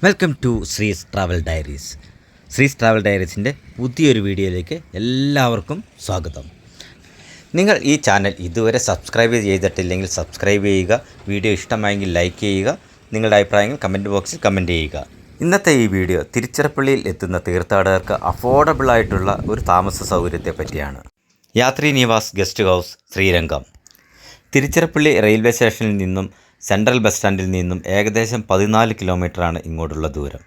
Welcome to Sree's travel diaries. Sree's travel ഡയറീസിൻ്റെ പുതിയൊരു വീഡിയോയിലേക്ക് എല്ലാവർക്കും സ്വാഗതം. നിങ്ങൾ ഈ ചാനൽ ഇതുവരെ സബ്സ്ക്രൈബ് ചെയ്തിട്ടില്ലെങ്കിൽ സബ്സ്ക്രൈബ് ചെയ്യുക. വീഡിയോ ഇഷ്ടമായെങ്കിൽ ലൈക്ക് ചെയ്യുക. നിങ്ങളുടെ അഭിപ്രായങ്ങൾ കമൻറ്റ് ബോക്സിൽ കമൻറ്റ് ചെയ്യുക. ഇന്നത്തെ ഈ വീഡിയോ തിരുച്ചിറപ്പള്ളിയിൽ എത്തുന്ന തീർത്ഥാടകർക്ക് അഫോർഡബിളായിട്ടുള്ള ഒരു താമസ സൗകര്യത്തെ പറ്റിയാണ്. Yatri Niwas guest house Srirangam. Tiruchirappalli railway സ്റ്റേഷനിൽ നിന്നും സെൻട്രൽ ബസ് സ്റ്റാൻഡിൽ നിന്നും ഏകദേശം 14 കിലോമീറ്ററാണ് ഇങ്ങോട്ടുള്ള ദൂരം.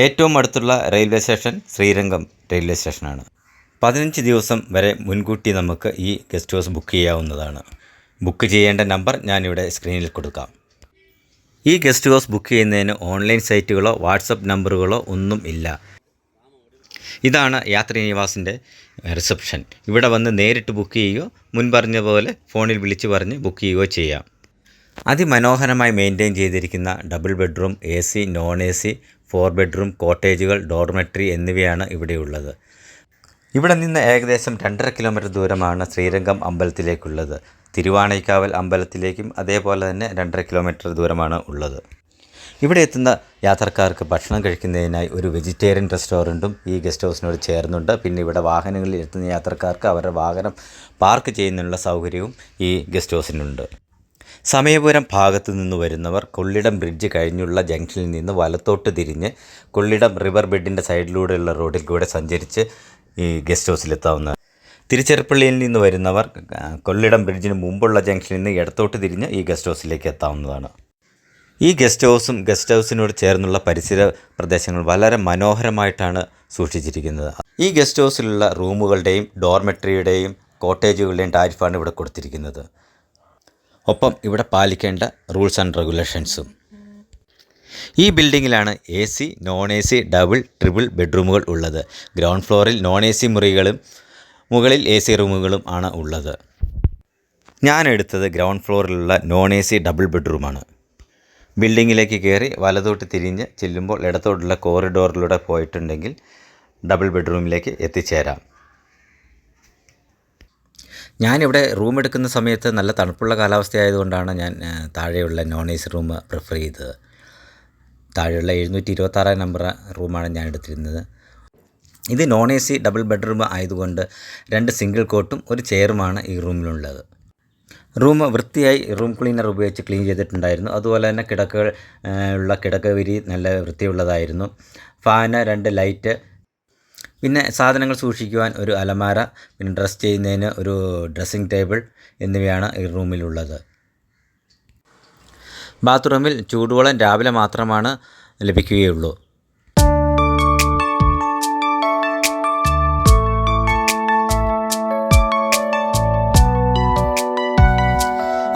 ഏറ്റവും അടുത്തുള്ള റെയിൽവേ സ്റ്റേഷൻ ശ്രീരംഗം റെയിൽവേ സ്റ്റേഷനാണ്. 15 ദിവസം വരെ മുൻകൂട്ടി നമുക്ക് ഈ ഗസ്റ്റ് ഹൗസ് ബുക്ക് ചെയ്യാവുന്നതാണ്. ബുക്ക് ചെയ്യേണ്ട നമ്പർ ഞാനിവിടെ സ്ക്രീനിൽ കൊടുക്കാം. ഈ ഗസ്റ്റ് ഹൗസ് ബുക്ക് ചെയ്യുന്നതിന് ഓൺലൈൻ സൈറ്റുകളോ വാട്സപ്പ് നമ്പറുകളോ ഒന്നും ഇല്ല. ഇതാണ് യാത്രി നിവാസിൻ്റെ റിസപ്ഷൻ. ഇവിടെ വന്ന് നേരിട്ട് ബുക്ക് ചെയ്യുകയോ മുൻപറഞ്ഞ പോലെ ഫോണിൽ വിളിച്ച് പറഞ്ഞ് ബുക്ക് ചെയ്യുകയോ ചെയ്യാം. അതിമനോഹരമായി മെയിൻറ്റെയിൻ ചെയ്തിരിക്കുന്ന double bedroom, AC, non AC, 4 bedroom കോട്ടേജുകൾ, ഡോർമെട്രി എന്നിവയാണ് ഇവിടെയുള്ളത്. ഇവിടെ നിന്ന് ഏകദേശം 2.5 കിലോമീറ്റർ ദൂരമാണ് ശ്രീരംഗം അമ്പലത്തിലേക്കുള്ളത്. തിരുവാണൈക്കാവൽ അമ്പലത്തിലേക്കും അതേപോലെ തന്നെ 2.5 കിലോമീറ്റർ ദൂരമാണ് ഉള്ളത്. ഇവിടെ എത്തുന്ന യാത്രക്കാർക്ക് ഭക്ഷണം കഴിക്കുന്നതിനായി ഒരു വെജിറ്റേറിയൻ റെസ്റ്റോറൻറ്റും ഈ ഗസ്റ്റ് ഹൗസിനോട് ചേർന്നുണ്ട്. പിന്നെ ഇവിടെ വാഹനങ്ങളിൽ എത്തുന്ന യാത്രക്കാർക്ക് അവരുടെ വാഹനം പാർക്ക് ചെയ്യുന്നതിനുള്ള സൗകര്യവും ഈ ഗസ്റ്റ് ഹൗസിനുണ്ട്. സമയപുരം ഭാഗത്തു നിന്ന് വരുന്നവർ കൊള്ളിടം ബ്രിഡ്ജ് കഴിഞ്ഞുള്ള ജംഗ്ഷനിൽ നിന്ന് വലത്തോട്ട് തിരിഞ്ഞ് കൊള്ളിടം റിവർ ബെഡിൻ്റെ സൈഡിലൂടെയുള്ള റോഡിൽ കൂടെ സഞ്ചരിച്ച് ഈ ഗസ്റ്റ് ഹൗസിലെത്താവുന്നതാണ്. തിരുച്ചിറപ്പള്ളിയിൽ നിന്ന് വരുന്നവർ കൊള്ളിടം ബ്രിഡ്ജിന് മുമ്പുള്ള ജംഗ്ഷനിൽ നിന്ന് ഇടത്തോട്ട് തിരിഞ്ഞ് ഈ ഗസ്റ്റ് ഹൗസിലേക്ക് എത്താവുന്നതാണ്. ഈ ഗസ്റ്റ് ഹൗസിനോട് ചേർന്നുള്ള പരിസര പ്രദേശങ്ങൾ വളരെ മനോഹരമായിട്ടാണ് സൂക്ഷിച്ചിരിക്കുന്നത്. ഈ ഗസ്റ്റ് ഹൗസിലുള്ള റൂമുകളുടെയും ഡോർമെട്രിയുടെയും കോട്ടേജുകളുടെയും ടാരിഫാണ് ഇവിടെ കൊടുത്തിരിക്കുന്നത്. ഒപ്പം ഇവിടെ പാലിക്കേണ്ട റൂൾസ് ആൻഡ് റെഗുലേഷൻസും. ഈ ബിൽഡിങ്ങിലാണ് AC, non AC, double, triple ബെഡ്റൂമുകൾ ഉള്ളത്. ഗ്രൗണ്ട് ഫ്ലോറിൽ നോൺ AC മുറികളും മുകളിൽ AC റൂമുകളും ആണ് ഉള്ളത്. ഞാൻ എടുത്തത് ഗ്രൗണ്ട് ഫ്ലോറിലുള്ള നോൺ AC ഡബിൾ ബെഡ്റൂമാണ്. ബിൽഡിങ്ങിലേക്ക് കയറി വലത്തോട്ട് തിരിഞ്ഞ് ചെല്ലുമ്പോൾ ഇടത്തോട്ടുള്ള കോറിഡോറിലൂടെ പോയിട്ടുണ്ടെങ്കിൽ ഡബിൾ ബെഡ്റൂമിലേക്ക് എത്തിച്ചേരാം. ഞാനിവിടെ റൂം എടുക്കുന്ന സമയത്ത് നല്ല തണുപ്പുള്ള കാലാവസ്ഥയായതുകൊണ്ടാണ് ഞാൻ താഴെയുള്ള നോൺ AC റൂം പ്രിഫർ ചെയ്തത്. താഴെയുള്ള 726 നമ്പർ റൂമാണ് ഞാൻ എടുത്തിരുന്നത്. ഇത് നോൺ AC ഡബിൾ ബെഡ്റൂം ആയതുകൊണ്ട് 2 സിംഗിൾ കോട്ടും ഒരു ചെയറുമാണ് ഈ റൂമിലുള്ളത്. റൂം വൃത്തിയായി റൂം ക്ലീനർ ഉപയോഗിച്ച് ക്ലീൻ ചെയ്തിട്ടുണ്ടായിരുന്നു. അതുപോലെ തന്നെ കിടക്ക വിരി നല്ല വൃത്തിയുള്ളതായിരുന്നു. ഫാന്, 2 ലൈറ്റ്, പിന്നെ സാധനങ്ങൾ സൂക്ഷിക്കുവാൻ ഒരു അലമാര, പിന്നെ ഡ്രസ് ചെയ്യുന്നതിന് ഒരു ഡ്രസ്സിംഗ് ടേബിൾ എന്നിവയാണ് ഈ റൂമിലുള്ളത്. ബാത്റൂമിൽ ചൂടുവെള്ളം രാവിലെ മാത്രമാണ് ലഭിക്കുകയുള്ളൂ.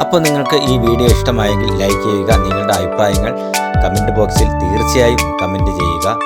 അപ്പോൾ നിങ്ങൾക്ക് ഈ വീഡിയോ ഇഷ്ടമായെങ്കിൽ ലൈക്ക് ചെയ്യുക. നിങ്ങളുടെ അഭിപ്രായങ്ങൾ കമൻറ്റ് ബോക്സിൽ തീർച്ചയായും കമൻറ്റ് ചെയ്യുക.